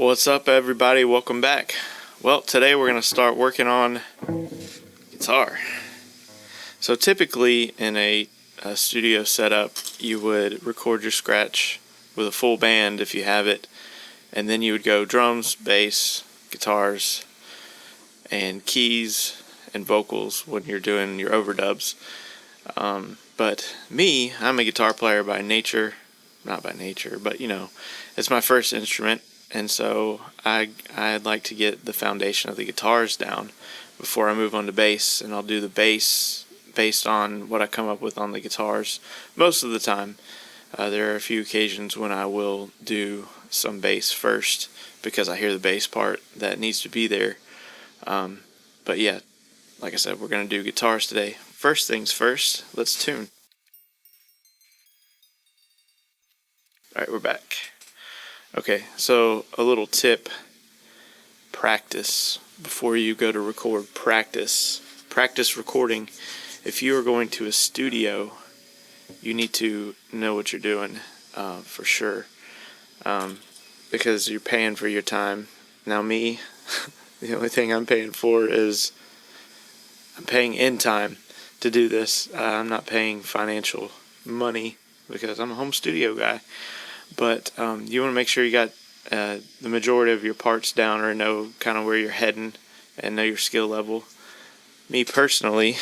What's up, everybody? Welcome back. Well, today we're going to start working on guitar. So typically in a studio setup, you would record your scratch with a full band if you have it, and then you would go drums, bass, guitars, and keys and vocals when you're doing your overdubs. But me, I'm a guitar player by nature. Not by nature, but it's my first instrument. And so I'd like to get the foundation of the guitars down before I move on to bass, and I'll do the bass based on what I come up with on the guitars most of the time. There are a few occasions when I will do some bass first because I hear the bass part that needs to be there. But yeah, like I said, we're going to do guitars today. First things first, let's tune. Alright, we're back. Okay, so a little tip: practice before you go to record. Practice recording. If you are going to a studio, you need to know what you're doing for sure, because you're paying for your time. Now me, the only thing I'm paying for is I'm paying in time to do this. I'm not paying financial money because I'm a home studio guy. But you want to make sure you got the majority of your parts down, or know kind of where you're heading and know your skill level. Me personally,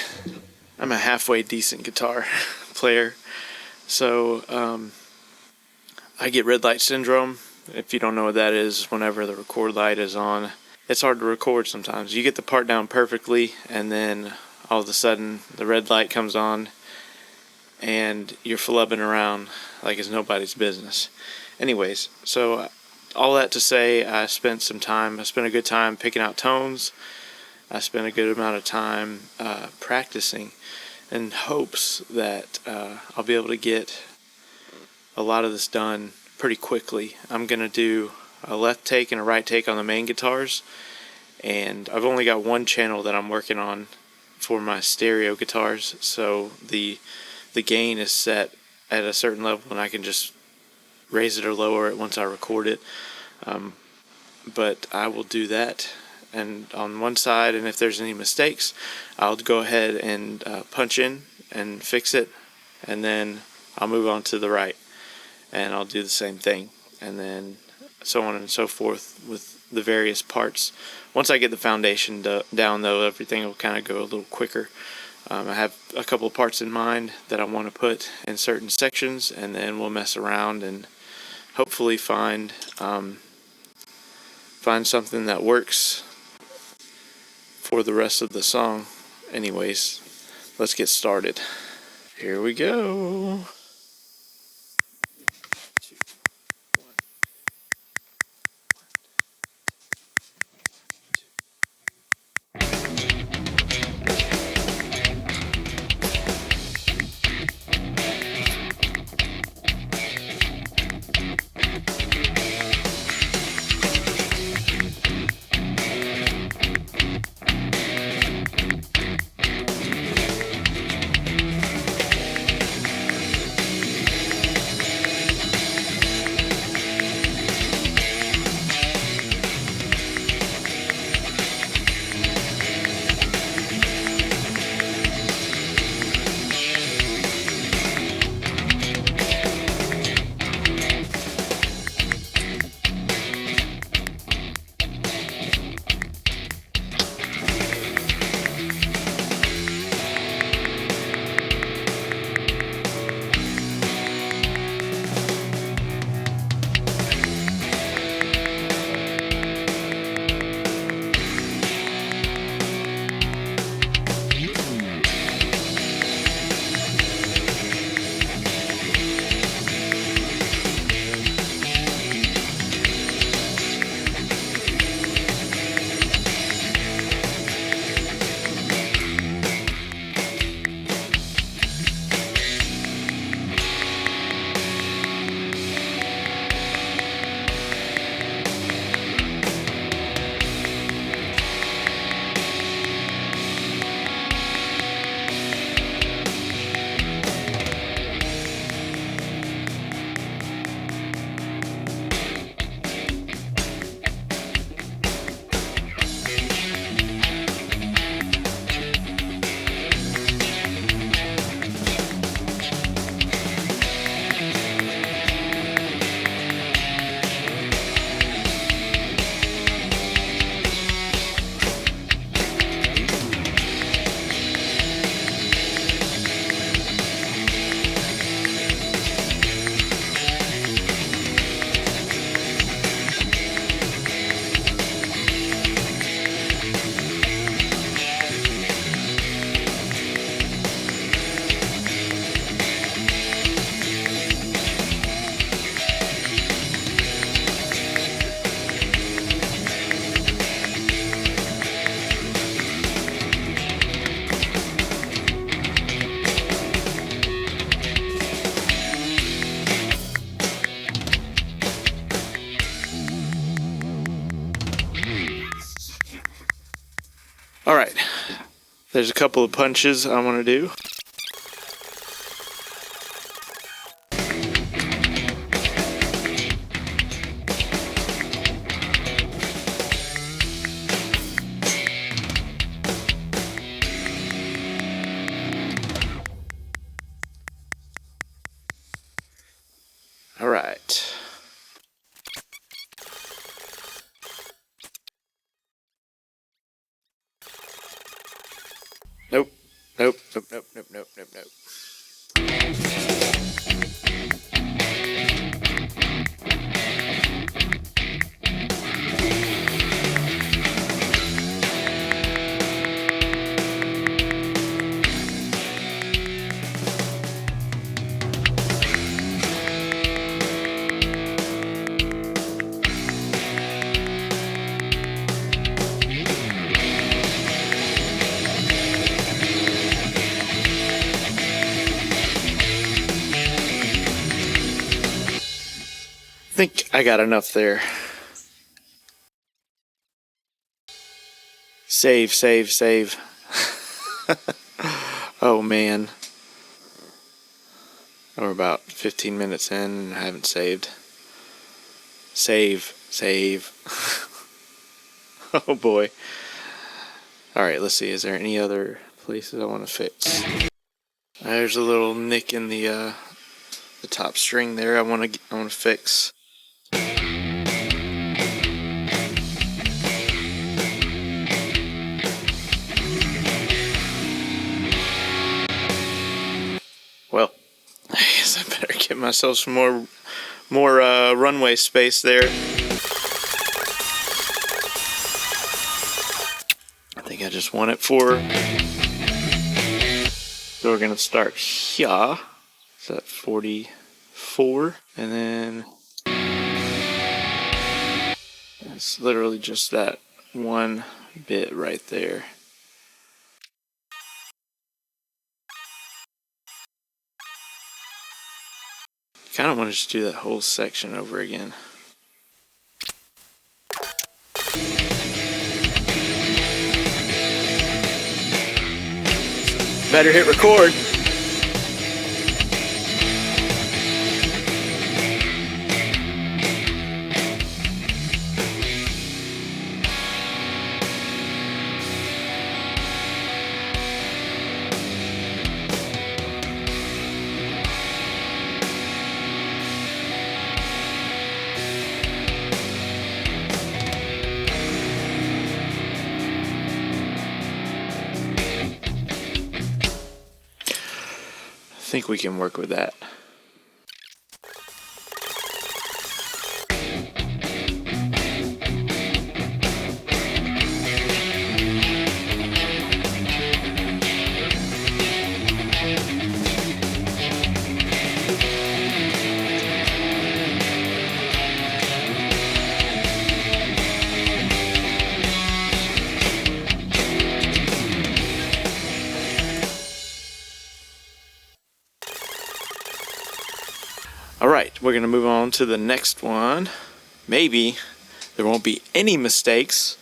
I'm a halfway decent guitar player. So I get red light syndrome. If you don't know what that is, whenever the record light is on, it's hard to record sometimes. You get the part down perfectly, and then all of a sudden the red light comes on and you're flubbing around like it's nobody's business. Anyways, so all that to say, I spent a good time picking out tones. I spent a good amount of time practicing in hopes that I'll be able to get a lot of this done pretty quickly. I'm going to do a left take and a right take on the main guitars, and I've only got one channel that I'm working on for my stereo guitars, so the gain is set at a certain level and I can just raise it or lower it once I record it. But I will do that, and on one side, and if there's any mistakes, I'll go ahead and punch in and fix it, and then I'll move on to the right and I'll do the same thing, and then so on and so forth with the various parts. Once I get the foundation down, though, everything will kind of go a little quicker. I have a couple of parts in mind that I want to put in certain sections, and then we'll mess around and hopefully find something that works for the rest of the song. Anyways, let's get started. Here we go. Alright, there's a couple of punches I want to do. Alright. Nope. Nope. Nope. Nope. Nope. Nope. Nope. Nope. I think I got enough there. Save, save, save. Oh man. We're about 15 minutes in and I haven't saved. Save, save. Oh boy. Alright, let's see. Is there any other places I want to fix? There's a little nick in the top string there I want to fix. Well, I guess I better get myself some more runway space there. I think I just want it for. So we're gonna start here. It's at 44, and then it's literally just that one bit right there. Kind of want to just do that whole section over again. Better hit record. I think we can work with that. Alright, we're going to move on to the next one. Maybe there won't be any mistakes.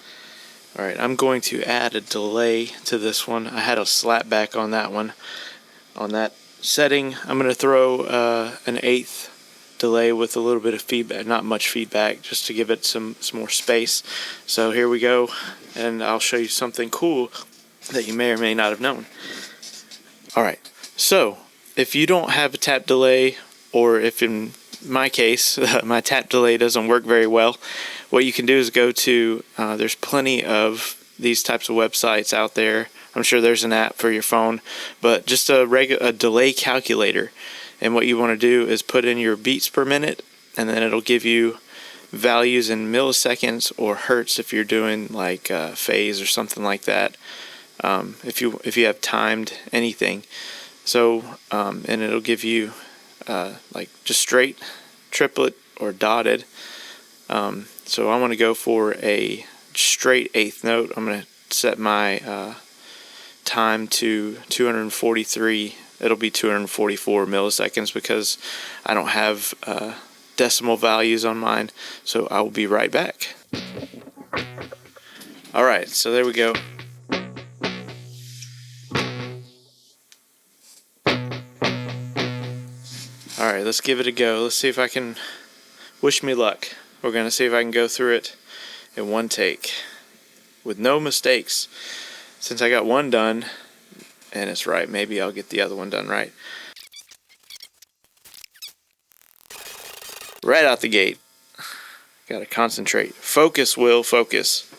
Alright, I'm going to add a delay to this one. I had a slap back on that one. On that setting, I'm going to throw an 1/8 delay with a little bit of feedback. Not much feedback, just to give it some more space. So here we go, and I'll show you something cool that you may or may not have known. Alright, so if you don't have a tap delay, or if in my case, my tap delay doesn't work very well, what you can do is go to, there's plenty of these types of websites out there. I'm sure there's an app for your phone, but just a delay calculator. And what you want to do is put in your beats per minute, and then it'll give you values in milliseconds or hertz if you're doing like phase or something like that. If you have timed anything, so and it'll give you like just straight, triplet, or dotted. So I want to go for a straight 1/8 note. I'm going to set my time to 243. It'll be 244 milliseconds because I don't have decimal values on mine. So I will be right back. Alright, so there we go. let's give it a go. Let's see if I can. Wish me luck. We're going to see if I can go through it in one take with no mistakes. Since I got one done and it's right, maybe I'll get the other one done right. Right out the gate. Got to concentrate. Focus, Will, focus.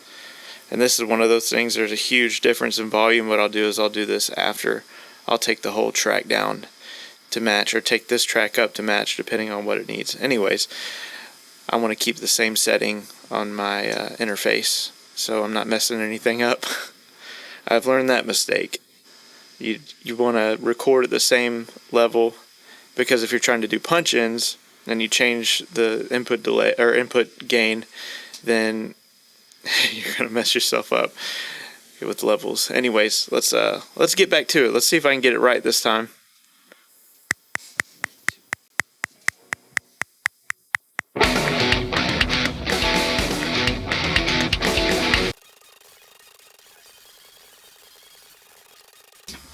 And this is one of those things, there's a huge difference in volume. What I'll do is I'll do this after. I'll take the whole track down to match, or take this track up to match, depending on what it needs. Anyways, I want to keep the same setting on my interface, so I'm not messing anything up. I've learned that mistake. You want to record at the same level, because if you're trying to do punch-ins and you change the input delay or input gain, then you're gonna mess yourself up with levels. Anyways, let's get back to it. Let's see if I can get it right this time.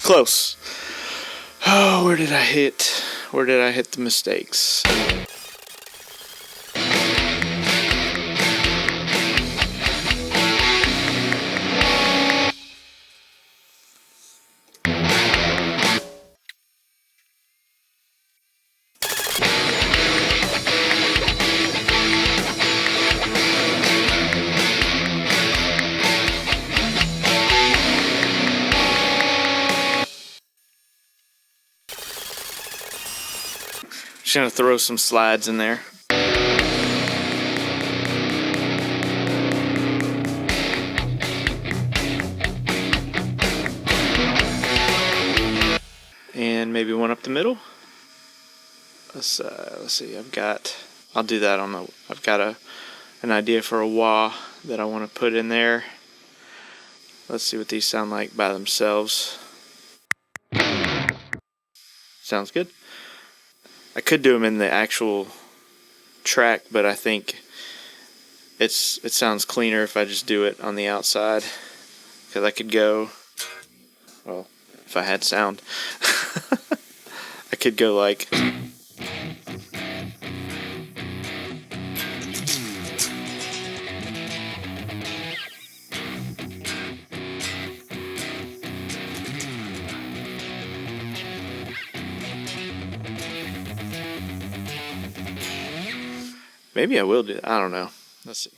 Close. Oh, where did I hit? Where did I hit the mistakes? Just gonna throw some slides in there. And maybe one up the middle. Let's see. I'll do that on the. I've got an idea for a wah that I want to put in there. Let's see what these sound like by themselves. Sounds good. I could do them in the actual track, but I think it sounds cleaner if I just do it on the outside, because I could go, well, if I had sound, I could go like, maybe I will do that. I don't know. Let's see.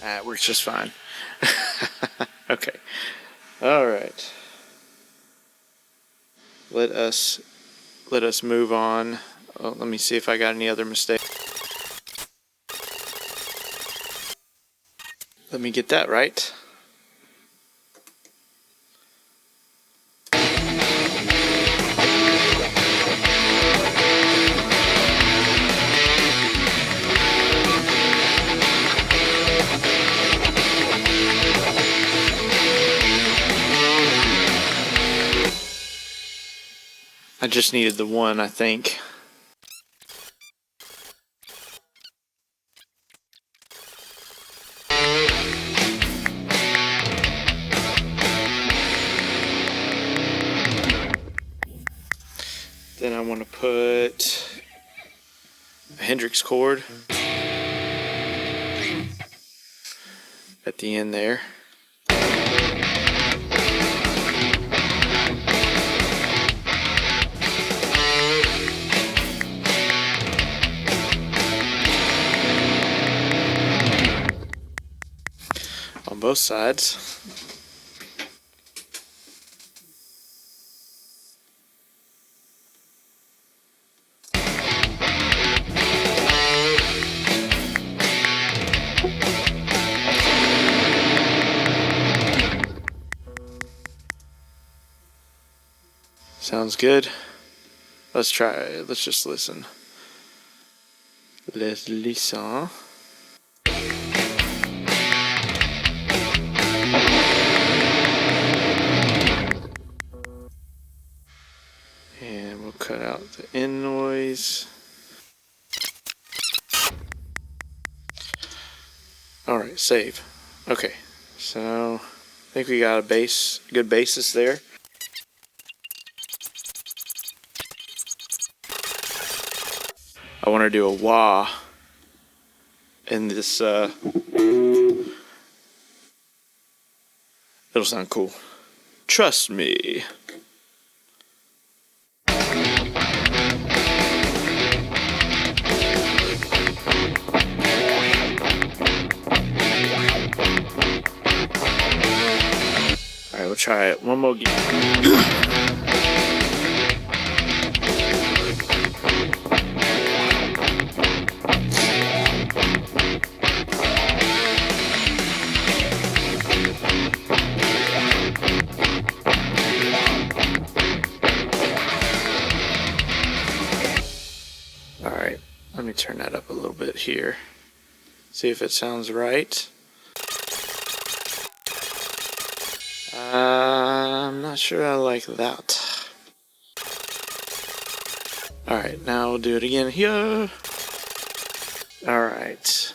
It works just fine. Okay. All right. Let us move on. Oh, let me see if I got any other mistakes. Let me get that right. I just needed the one, I think. Then I want to put a Hendrix chord at the end there. On both sides. Sounds good. Let's try it. Let's just listen. Les listen. And we'll cut out the end noise. Alright, save. Okay, so I think we got a good basis there. I want to do a wah in this. It'll sound cool. Trust me. Alright, we'll try it one more game. Alright, let me turn that up a little bit here. See if it sounds right. I'm not sure I like that. Alright, now we'll do it again here. Alright.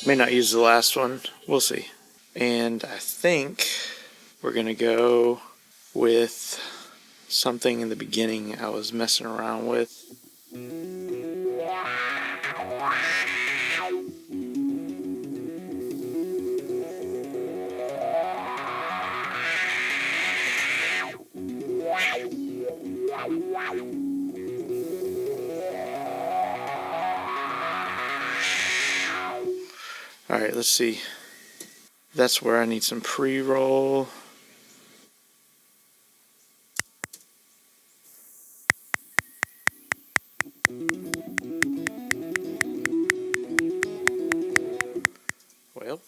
May not use the last one. We'll see. And I think we're going to go with something in the beginning I was messing around with. Alright, let's see. That's where I need some pre-roll. Well.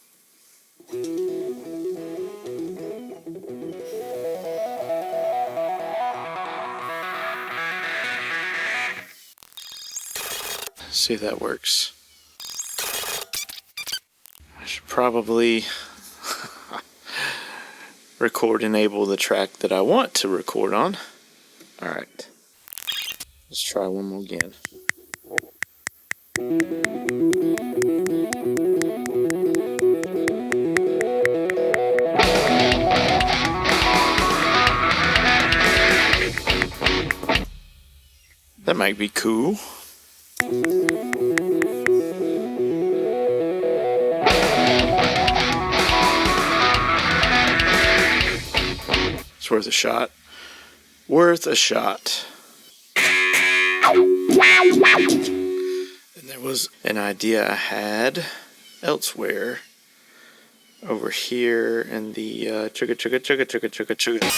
See if that works. I should probably enable the track that I want to record on. Alright. Let's try one more again. That might be cool. It's worth a shot. Worth a shot. And there was an idea I had elsewhere over here in the chugga chugga chugga chugga chugga chugga.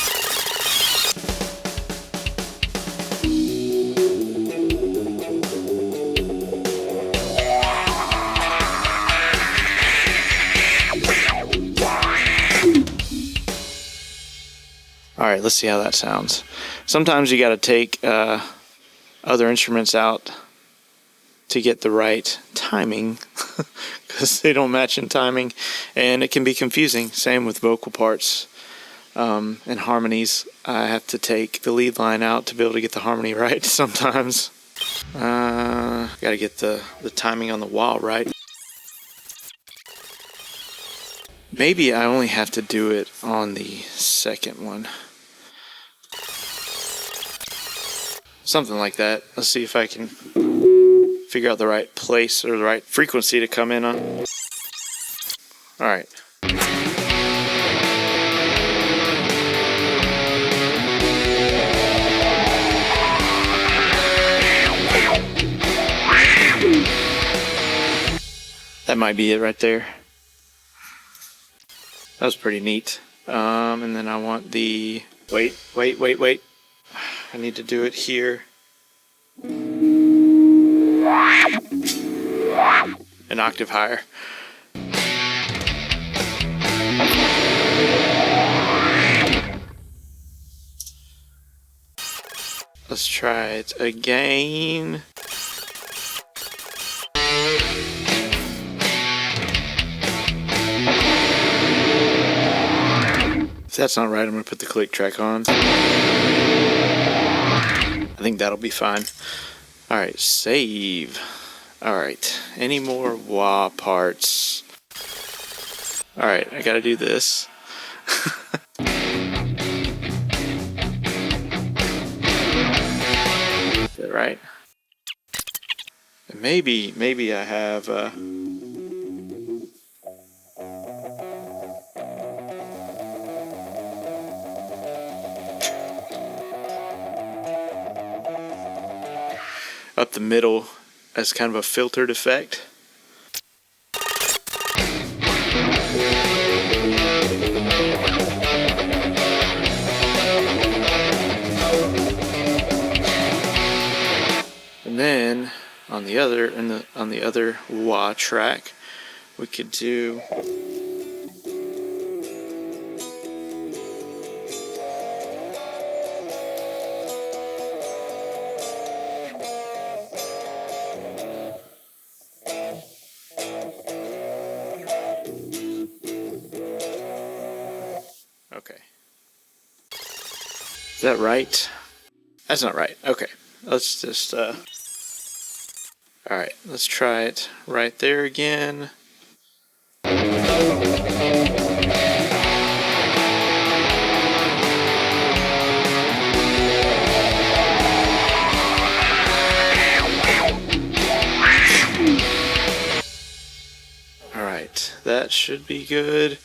Alright, let's see how that sounds. Sometimes you gotta take other instruments out to get the right timing because they don't match in timing, and it can be confusing. Same with vocal parts and harmonies. I have to take the lead line out to be able to get the harmony right sometimes. Gotta get the timing on the wah right. Maybe I only have to do it on the second one. Something like that. Let's see if I can figure out the right place or the right frequency to come in on. Alright. That might be it right there. That was pretty neat. And then I want the... Wait. I need to do it here. An octave higher. Let's try it again. If that's not right, I'm going to put the click track on. I think that'll be fine. Alright, save. Alright, any more wah parts? Alright, I gotta do this. Is that right? Maybe I have up the middle as kind of a filtered effect. And then on the other wah track, we could do okay. Is that right? That's not right. Okay. Let's just alright, let's try it right there again. Alright, that should be good.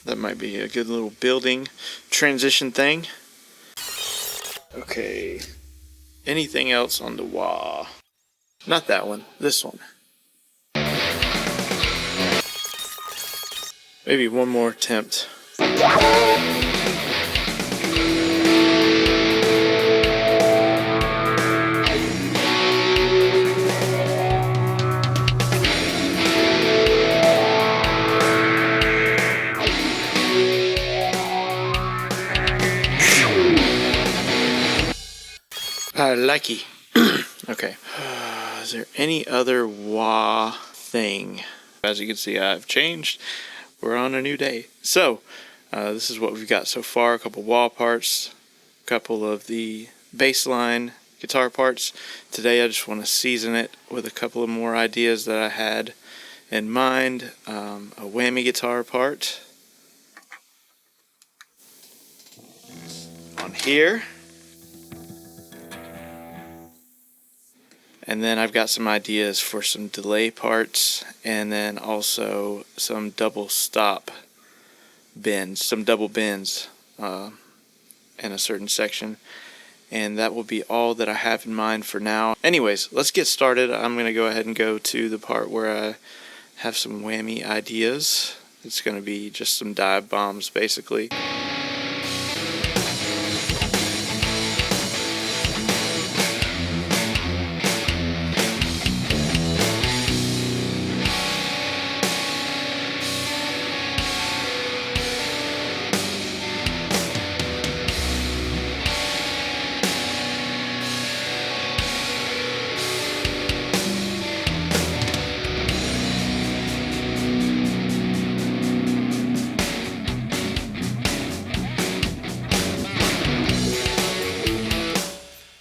That might be a good little building transition thing. Okay. Anything else on the wah? Not that one. This one. Maybe one more attempt. Likey. Okay. Is there any other wah thing? As you can see, I've changed. We're on a new day. So, this is what we've got so far. A couple wah parts, a couple of the bass line guitar parts. Today I just want to season it with a couple of more ideas that I had in mind. A whammy guitar part on here. And then I've got some ideas for some delay parts, and then also some double stop bends, some double bends in a certain section. And that will be all that I have in mind for now. Anyways, let's get started. I'm going to go ahead and go to the part where I have some whammy ideas. It's going to be just some dive bombs, basically.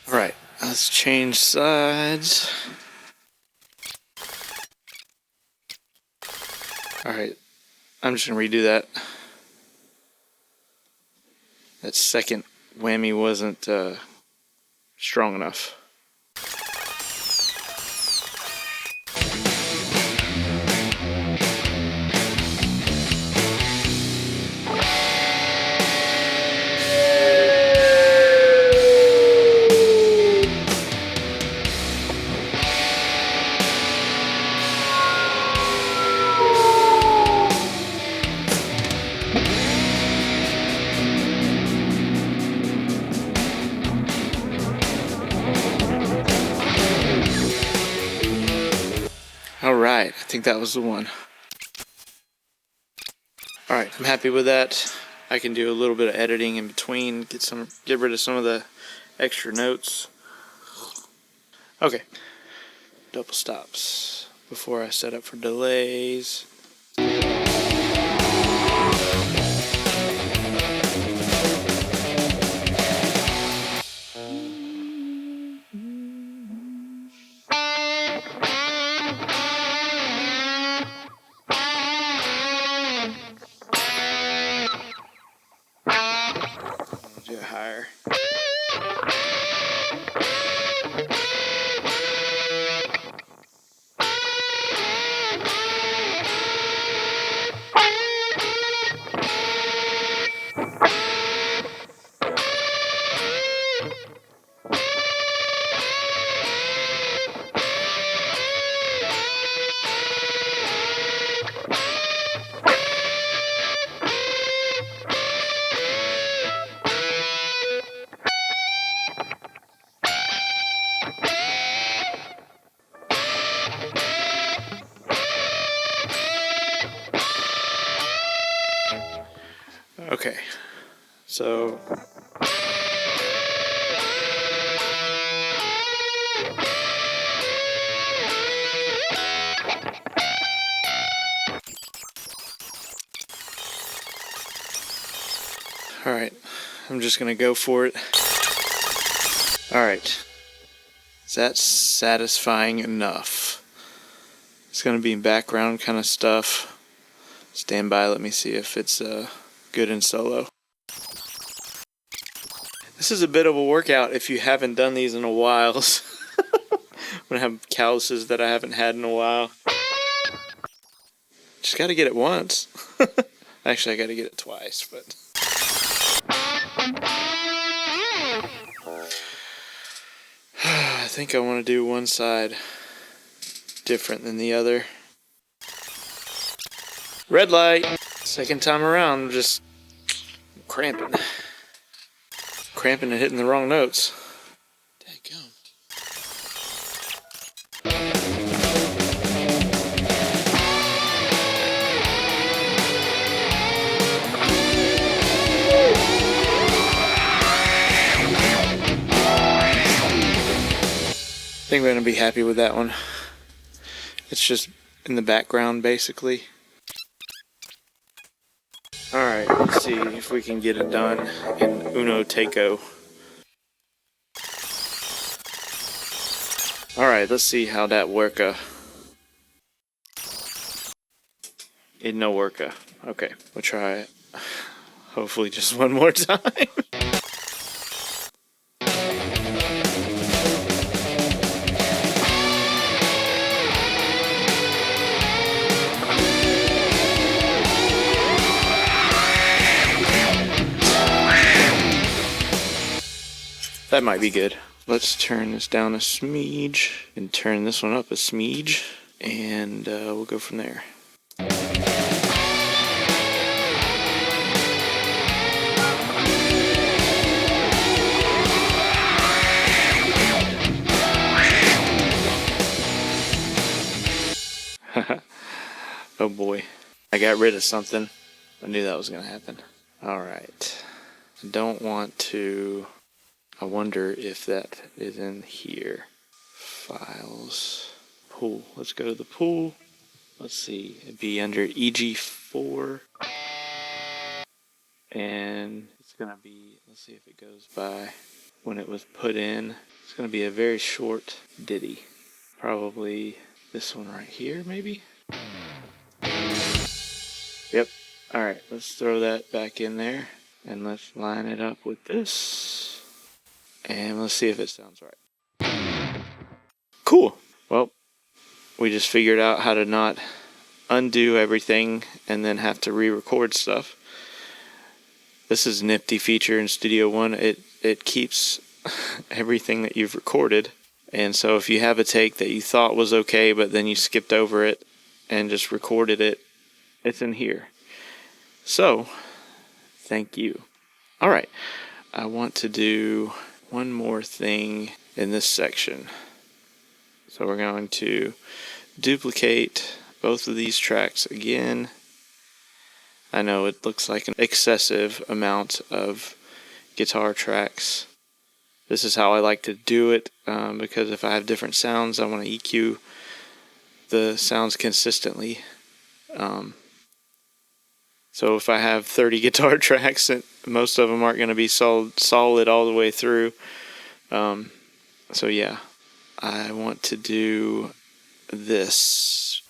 Alright, let's change sides. Alright, I'm just going to redo that. That second whammy wasn't strong enough. Alright, I think that was the one. Alright, I'm happy with that. I can do a little bit of editing in between, get rid of some of the extra notes. Okay, double stops before I set up for delays. go higher. Okay, so alright, I'm just gonna go for it. Alright, is that satisfying enough? It's gonna be background kind of stuff. Stand by, let me see if it's good in solo. This is a bit of a workout if you haven't done these in a while. I'm gonna have calluses that I haven't had in a while. Just gotta get it once. Actually, I gotta get it twice, but. I think I want to do one side different than the other. Red light. Second time around, I'm just cramping. Cramping and hitting the wrong notes. Dadgum. I think I'm going to be happy with that one. It's just in the background, basically. Alright, let's see if we can get it done in uno teco. Alright, let's see how that worka. It no worka. Okay, we'll try it. Hopefully just one more time. That might be good. Let's turn this down a smidge and turn this one up a smidge, and we'll go from there. Oh boy, I got rid of something. I knew that was gonna happen. Alright, I don't want to. I wonder if that is in here. Files. Pool. Let's go to the pool. Let's see. It'd be under EG4. And it's going to be, let's see if it goes by when it was put in. It's going to be a very short ditty. Probably this one right here, maybe? Yep. Alright, let's throw that back in there. And let's line it up with this. And let's see if it sounds right. Cool. Well, we just figured out how to not undo everything and then have to re-record stuff. This is a nifty feature in Studio One. It keeps everything that you've recorded. And so if you have a take that you thought was okay, but then you skipped over it and just recorded it, it's in here. So, thank you. All right. I want to do one more thing in this section. So we're going to duplicate both of these tracks again. I know it looks like an excessive amount of guitar tracks. This is how I like to do it because if I have different sounds, I want to EQ the sounds consistently. So if I have 30 guitar tracks, most of them aren't going to be solid all the way through. So yeah, I want to do this.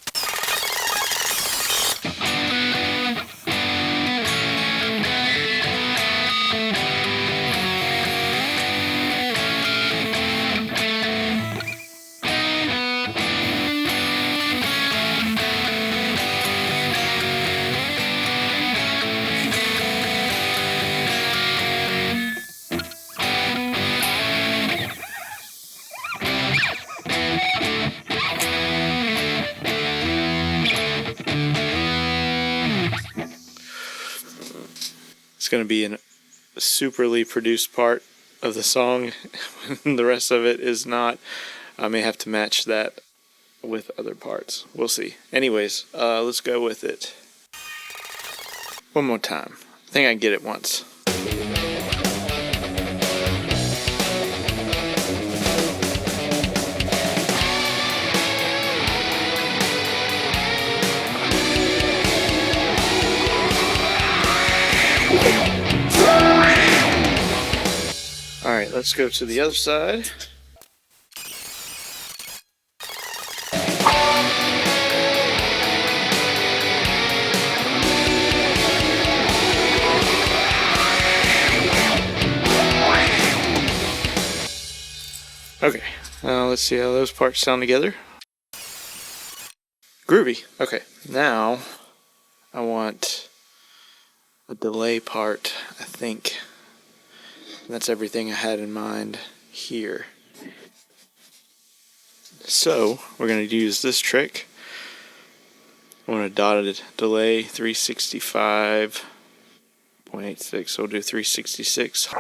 It's going to be a superly produced part of the song. The rest of it is not. I may have to match that with other parts. We'll see. Anyways, let's go with it. One more time. I think I can get it once. Alright, let's go to the other side. Okay, now let's see how those parts sound together. Groovy. Okay, now I want a delay part, I think. That's everything I had in mind here. So we're going to use this trick. I want a dotted delay, 365.86. So we'll do 366.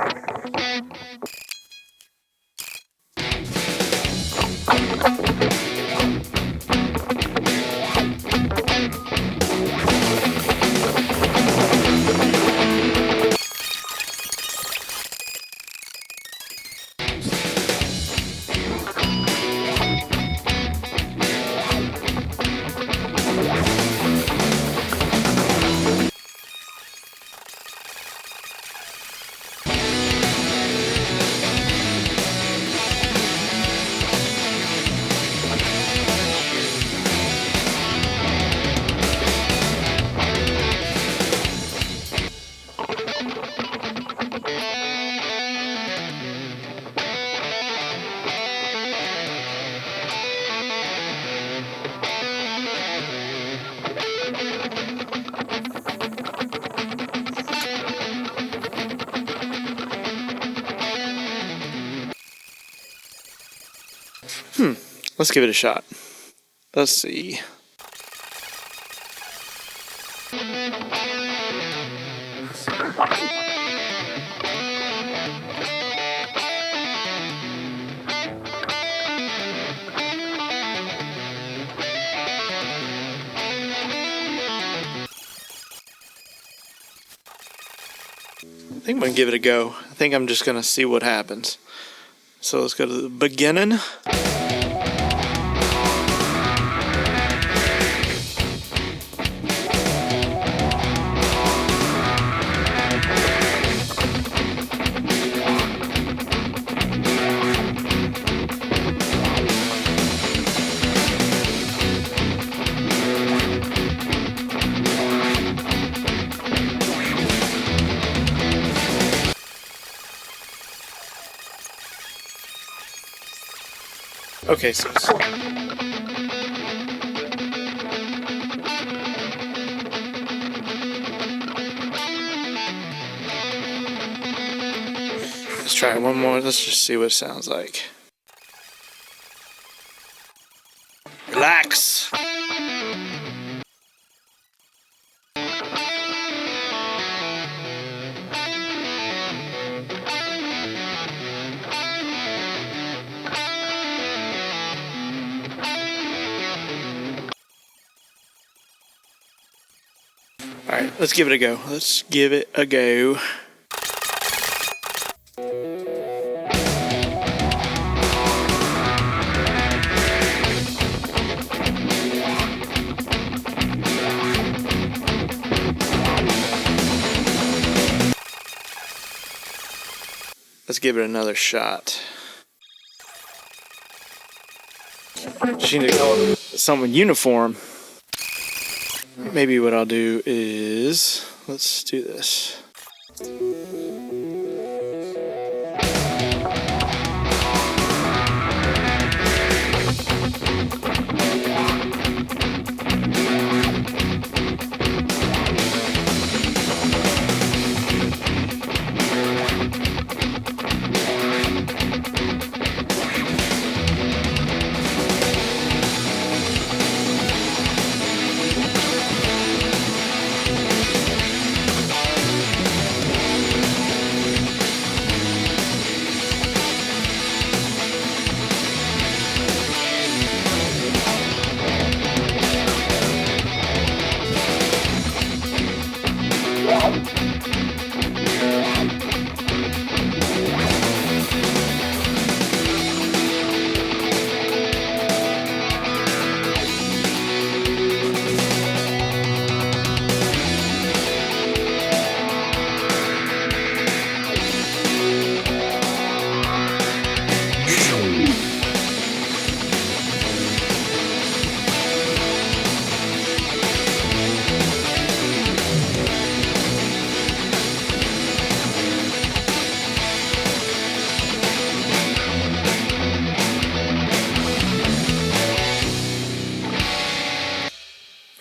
Let's give it a shot. Let's see. I think I'm going to give it a go. I think I'm just going to see what happens. So let's go to the beginning. Okay, so let's try one more. Let's just see what it sounds like. Relax. Alright, let's give it a go. Let's give it a go. Let's give it another shot. She need to go something uniform. Maybe what I'll do is, let's do this.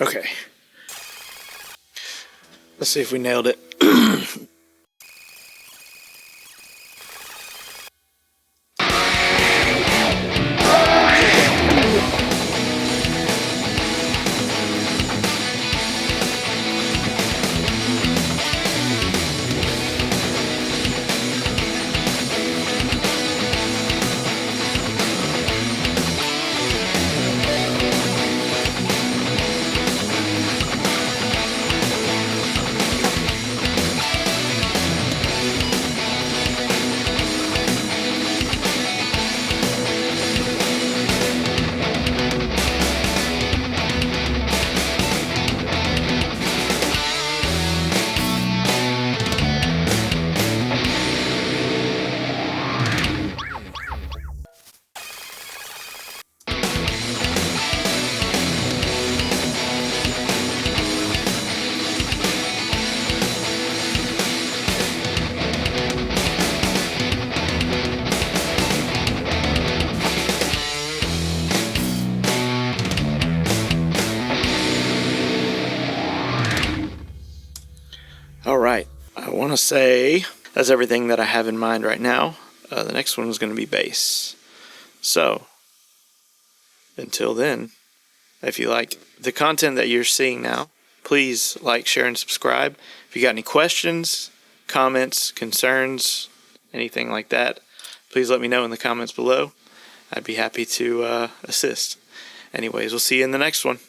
Okay. Let's see if we nailed it. All right, I want to say that's everything that I have in mind right now. The next one is going to be bass. So, until then, if you like the content that you're seeing now, please like, share, and subscribe. If you got any questions, comments, concerns, anything like that, please let me know in the comments below. I'd be happy to assist. Anyways, we'll see you in the next one.